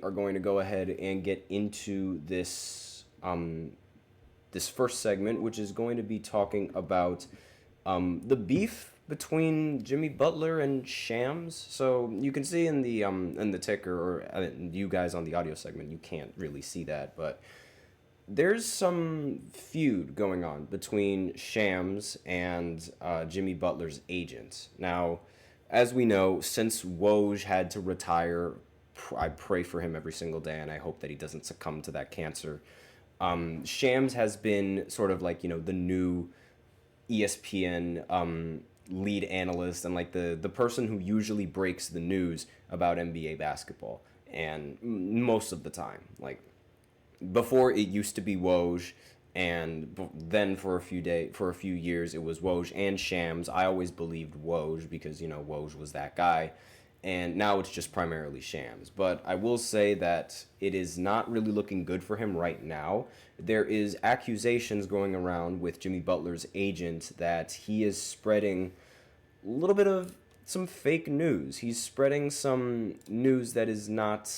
are going to go ahead and get into this first segment, which is going to be talking about the beef between Jimmy Butler and Shams. So you can see in the ticker, or you guys on the audio segment, you can't really see that, but there's some feud going on between Shams and Jimmy Butler's agent. Now, as we know, since Woj had to retire, I pray for him every single day, and I hope that he doesn't succumb to that cancer. Shams has been sort of like, the new ESPN lead analyst and like the person who usually breaks the news about NBA basketball. And most of the time, like before it used to be Woj, and then for a few years it was Woj and Shams. I always believed Woj because Woj was that guy, and now it's just primarily Shams. But I will say that it is not really looking good for him right now. There is accusations going around with Jimmy Butler's agent that he is spreading a little bit of some fake news. He's spreading some news that is not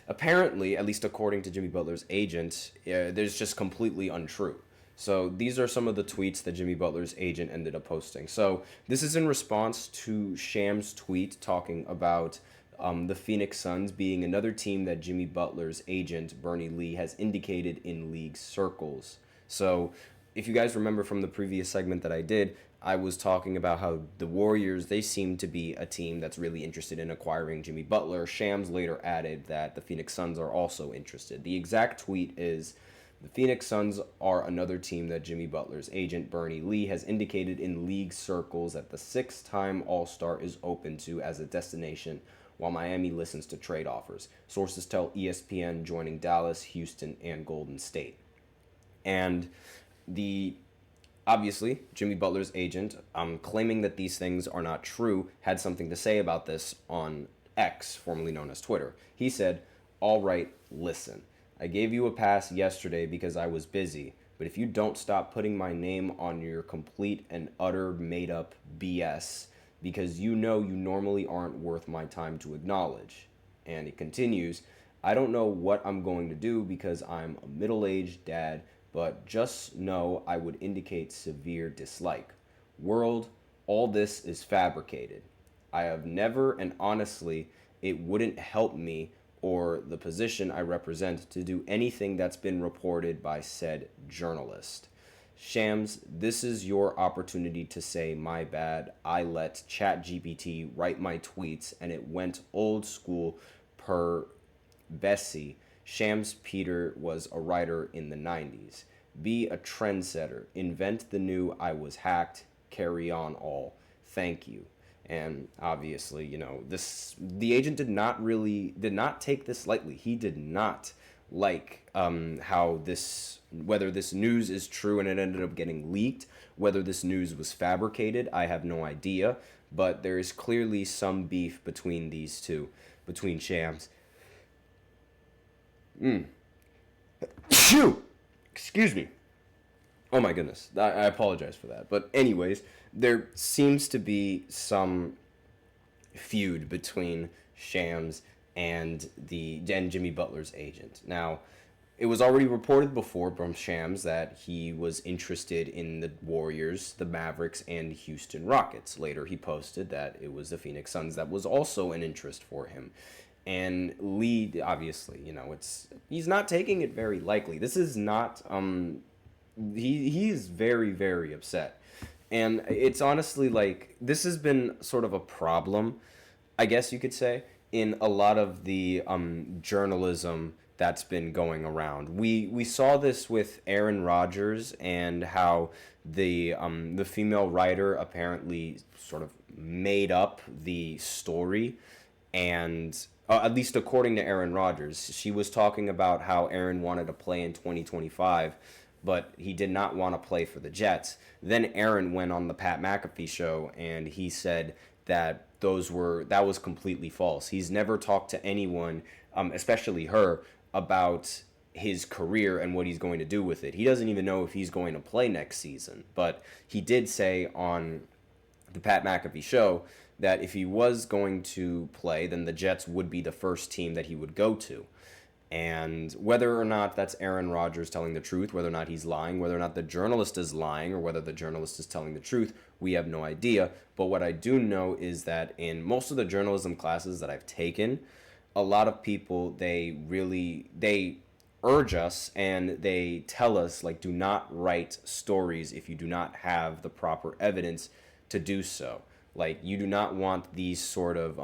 apparently, at least according to Jimmy Butler's agent, there's just completely untrue. So these are some of the tweets that Jimmy Butler's agent ended up posting. So this is in response to Shams' tweet talking about the Phoenix Suns being another team that Jimmy Butler's agent, Bernie Lee, has indicated in league circles. So if you guys remember from the previous segment that I did, I was talking about how the Warriors, they seem to be a team that's really interested in acquiring Jimmy Butler. Shams later added that the Phoenix Suns are also interested. The exact tweet is, the Phoenix Suns are another team that Jimmy Butler's agent, Bernie Lee, has indicated in league circles that the six-time All-Star is open to as a destination, while Miami listens to trade offers. Sources tell ESPN joining Dallas, Houston, and Golden State. And obviously, Jimmy Butler's agent, claiming that these things are not true, had something to say about this on X, formerly known as Twitter. He said, "All right, listen. I gave you a pass yesterday because I was busy, but if you don't stop putting my name on your complete and utter made-up BS, because you normally aren't worth my time to acknowledge." And it continues, "I don't know what I'm going to do because I'm a middle-aged dad, but just know I would indicate severe dislike. World, all this is fabricated. I have never, and honestly, it wouldn't help me or the position I represent to do anything that's been reported by said journalist. Shams, this is your opportunity to say my bad. I let ChatGPT write my tweets and it went old school per Bessie. Shams Peter was a writer in the 90s. Be a trendsetter. Invent the new I was hacked. Carry on all. Thank you." And obviously, the agent did not take this lightly. He did not like whether this news is true and it ended up getting leaked, whether this news was fabricated, I have no idea. But there is clearly some beef between these two, between Shams. Phew! Excuse me. Oh my goodness. I apologize for that. But anyways, there seems to be some feud between Shams and Jimmy Butler's agent. Now, it was already reported before from Shams that he was interested in the Warriors, the Mavericks, and Houston Rockets. Later, he posted that it was the Phoenix Suns that was also an interest for him. And Lee, obviously, he's not taking it very lightly. This is not he is very, very upset. And it's honestly like this has been sort of a problem, I guess you could say, in a lot of the journalism that's been going around. We saw this with Aaron Rodgers and how the female writer apparently sort of made up the story, and at least according to Aaron Rodgers, she was talking about how Aaron wanted to play in 2025, but he did not want to play for the Jets. Then Aaron went on the Pat McAfee show and he said that that was completely false. He's never talked to anyone, especially her, about his career and what he's going to do with it. He doesn't even know if he's going to play next season. But he did say on the Pat McAfee show that if he was going to play, then the Jets would be the first team that he would go to. And whether or not that's Aaron Rodgers telling the truth, whether or not he's lying, whether or not the journalist is lying, or whether the journalist is telling the truth, we have no idea. But what I do know is that in most of the journalism classes that I've taken, a lot of people, they urge us and they tell us, like, do not write stories if you do not have the proper evidence to do so. Like, you do not want these sort of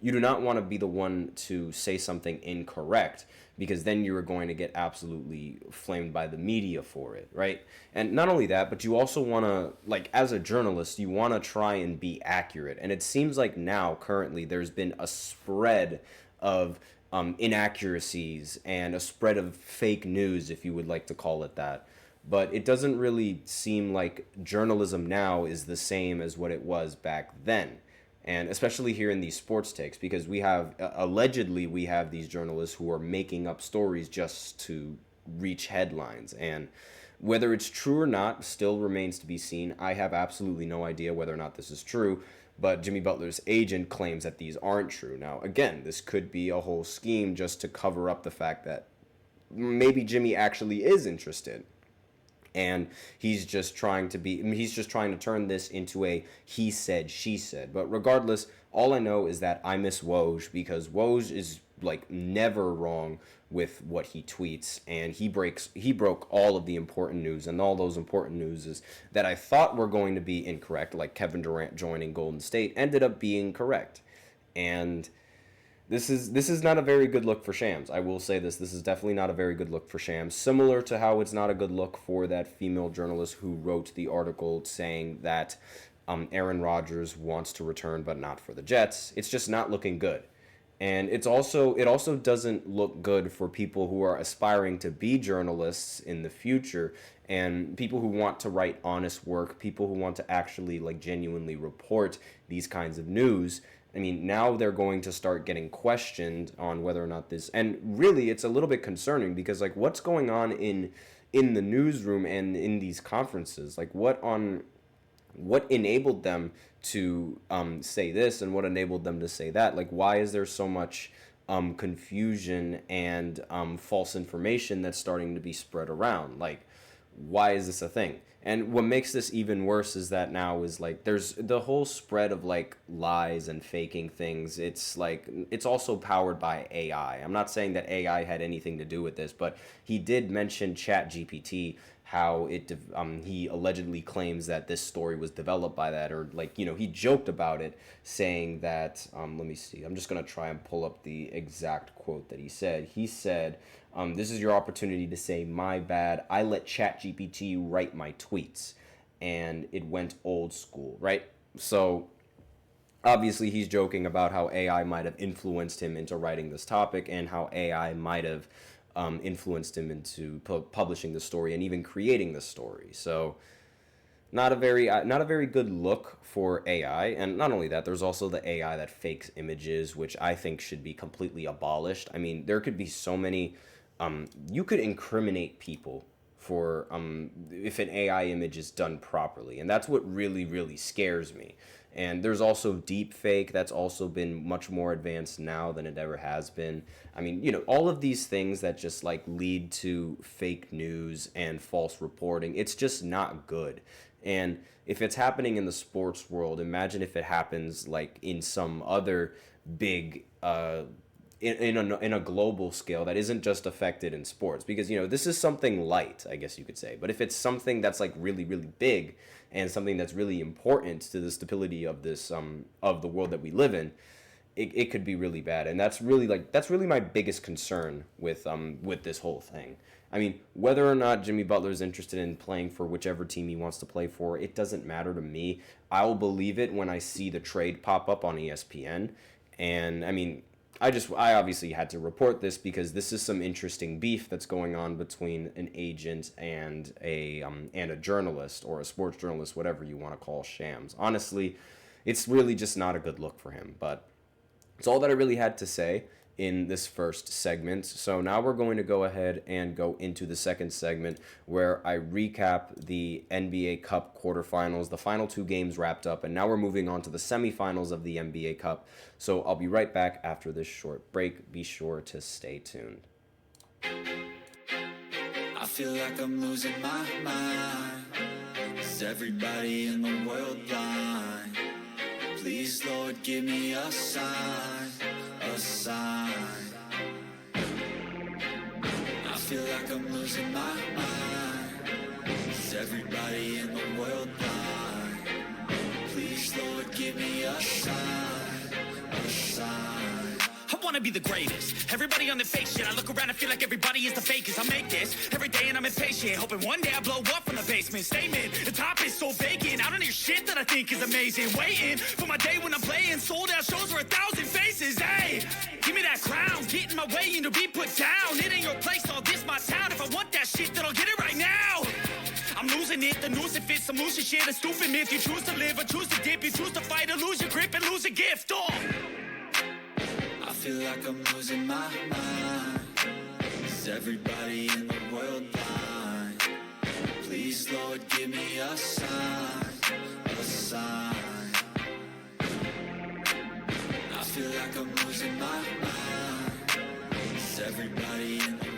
you do not want to be the one to say something incorrect, because then you are going to get absolutely flamed by the media for it, right? And not only that, but you also want to, like, as a journalist, you want to try and be accurate. And it seems like now, currently, there's been a spread of inaccuracies and a spread of fake news, if you would like to call it that. But it doesn't really seem like journalism now is the same as what it was back then. And especially here in these sports takes, because we have, allegedly, we have these journalists who are making up stories just to reach headlines. And whether it's true or not still remains to be seen. I have absolutely no idea whether or not this is true, but Jimmy Butler's agent claims that these aren't true. Now, again, this could be a whole scheme just to cover up the fact that maybe Jimmy actually is interested. And he's just trying to turn this into a he said, she said. But regardless, all I know is that I miss Woj, because Woj is, like, never wrong with what he tweets, and he broke all of the important news, and all those important news is that I thought were going to be incorrect, like Kevin Durant joining Golden State, ended up being correct. And this is not a very good look for Shams. I will say this. This is definitely not a very good look for Shams. Similar to how it's not a good look for that female journalist who wrote the article saying that Aaron Rodgers wants to return but not for the Jets. It's just not looking good. And it also doesn't look good for people who are aspiring to be journalists in the future, and people who want to write honest work, people who want to actually, like, genuinely report these kinds of news. I mean, now they're going to start getting questioned on whether or not this, and really it's a little bit concerning, because, like, what's going on in the newsroom and in these conferences? Like, what enabled them to say this, and what enabled them to say that? Like, why is there so much confusion and false information that's starting to be spread around? Like, why is this a thing? And what makes this even worse is that now is, like, there's the whole spread of, like, lies and faking things. It's like, it's also powered by AI. I'm not saying that AI had anything to do with this, but he did mention ChatGPT, how he allegedly claims that this story was developed by that, or, like, you know, he joked about it, saying that let me see, I'm just gonna try and pull up the exact quote that he said. He said, this is your opportunity to say, my bad, I let ChatGPT write my tweets, and it went old school, right? So obviously he's joking about how AI might have influenced him into writing this topic, and how AI might have influenced him into publishing the story and even creating the story. So not a very good look for AI. And not only that, there's also the AI that fakes images, which I think should be completely abolished. I mean, there could be so many you could incriminate people for if an AI image is done properly, and that's what really, really scares me. And there's also deep fake that's also been much more advanced now than it ever has been. I mean, you know, all of these things that just, like, lead to fake news and false reporting, it's just not good. And if it's happening in the sports world, imagine if it happens, like, in some other big in a global scale that isn't just affected in sports, because, you know, this is something light, I guess you could say. But if it's something that's, like, really, really big, and something that's really important to the stability of this of the world that we live in, it could be really bad. And that's really my biggest concern with this whole thing. I mean, whether or not Jimmy Butler is interested in playing for whichever team he wants to play for, it doesn't matter to me. I will believe it when I see the trade pop up on ESPN. And I mean, I obviously had to report this because this is some interesting beef that's going on between an agent and a journalist, or a sports journalist, whatever you want to call Shams. Honestly, it's really just not a good look for him. But it's all that I really had to say. in this first segment. So now we're going to go ahead and go into the second segment where I recap the NBA Cup quarterfinals. The final 2 games wrapped up, and now we're moving on to the semifinals of the NBA Cup. So I'll be right back after this short break. Be sure to stay tuned. I feel like I'm losing my mind. Is everybody in the world blind? Please, Lord, give me a sign, a sign. I feel like I'm losing my mind. Is everybody in the world blind? Please, Lord, give me a sign, a sign. I wanna be the greatest. Everybody on the fake shit. I look around and feel like everybody is the fakest. I make this every day and I'm impatient, hoping one day I blow up from the basement. Statement, the top is so vacant. I don't hear shit that I think is amazing. Waiting for my day when I'm playing sold out shows for 1,000 faces. Hey, give me that crown. Get in my way and to be put down. It ain't your place, all this my town. If I want that shit, then I'll get it right now. I'm losing it, the noose it fits. I'm losing shit, a stupid myth. You choose to live or choose to dip. You choose to fight or lose your grip and lose a gift. Oh. I feel like I'm losing my mind. Is everybody in the world blind? Please, Lord, give me a sign, a sign. I feel like I'm losing my mind. Is everybody in the